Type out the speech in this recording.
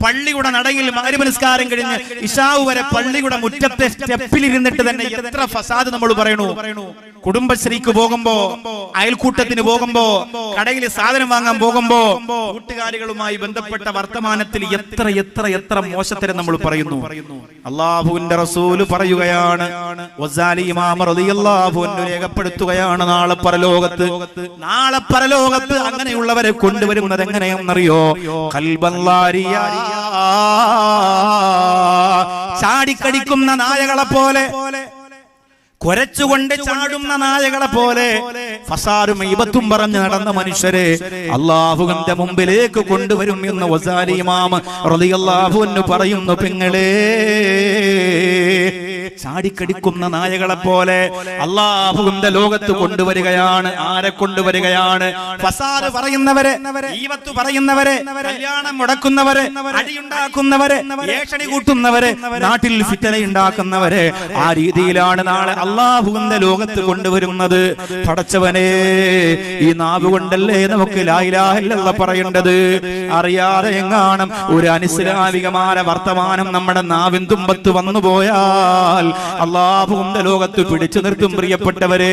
പള്ളിയുടെ നടയിൽ മഗ്‌രിബ് നിസ്കാരം കഴിഞ്ഞ് ഇശാവ് വരെ പള്ളിയുടെ മുറ്റത്തെ സ്റ്റെപ്പിൽ ഇരുന്നിട്ട് തന്നെ എത്ര ഫസാദ് നമ്മൾ പറയണു. കുടുംബശ്രീക്ക് പോകുമ്പോ, അയൽക്കൂട്ടത്തിന് പോകുമ്പോ, കടയിൽ സാധനം വാങ്ങാൻ പോകുമ്പോ, കൂട്ടുകാരികളുമായി ബന്ധപ്പെട്ട വർത്തമാനത്തിൽ എത്ര എത്ര എത്ര മോശത്തരം നമ്മൾ പറയുന്നു. അല്ലാഹുവിന്റെ റസൂല് പറയുകയാണ്, ഗസാലി ഇമാം റളിയല്ലാഹു അൻഹു രേഖപ്പെടുത്തുകയാണ്, നാളെ പരലോകത്ത് അങ്ങനെയുള്ളവരെ കൊണ്ടുവരുന്നത് എങ്ങനെയെന്നറിയോ? ഖൽബല്ലാരിയ, ചാടിക്കടിക്കുന്ന നായകളെ പോലെ, കുരച്ചുകൊണ്ട് ചാടുന്ന നായകളെ പോലെ, ഫസാദും ഇബത്തും പറഞ്ഞ് നടന്ന മനുഷ്യരെ അല്ലാഹുവിന്റെ മുമ്പിലേക്ക് കൊണ്ടുവരും എന്ന് ഗസാലി ഇമാം റളിയല്ലാഹു അൻഹു പറയുന്നു. പെങ്ങളെ, ചാടിക്കടിക്കുന്ന നായകളെ പോലെ അല്ലാഹുവിന്റെ ലോകത്ത് കൊണ്ടുവരികയാണ്. ആരെ കൊണ്ടുവരികയാണ്? ഫസാദ് പറയുന്നവരെ, ഈവത്ത് പറയുന്നവരെ, കല്യാണം മുടക്കുന്നവരെ, അടിയുണ്ടാക്കുന്നവരെ, ഏഷണി കൂട്ടുന്നവരെ, നാട്ടിൽ ഫിത്ന ഉണ്ടാക്കുന്നവരെ, ആ രീതിയിലാണ് നാളെ അല്ലാഹുവിന്റെ ലോകത്ത് കൊണ്ടുവരുന്നത്. പടച്ചവനെ, ഈ നാവ് കൊണ്ടല്ലേ നമുക്ക് ലാ ഇലാഹ ഇല്ലല്ലാഹ് പറയേണ്ടത്? അറിയാതെ എങ്ങാനും ഒരു അനിസ്ലാമികമായ വർത്തമാനം നമ്മുടെ നാവിൻ തുമ്പത്ത് വന്നുപോയാൽ അല്ലാഹുവിന്റെ ലോകത്ത് പിടിച്ചു നിർത്തും. പ്രിയപ്പെട്ടവരെ,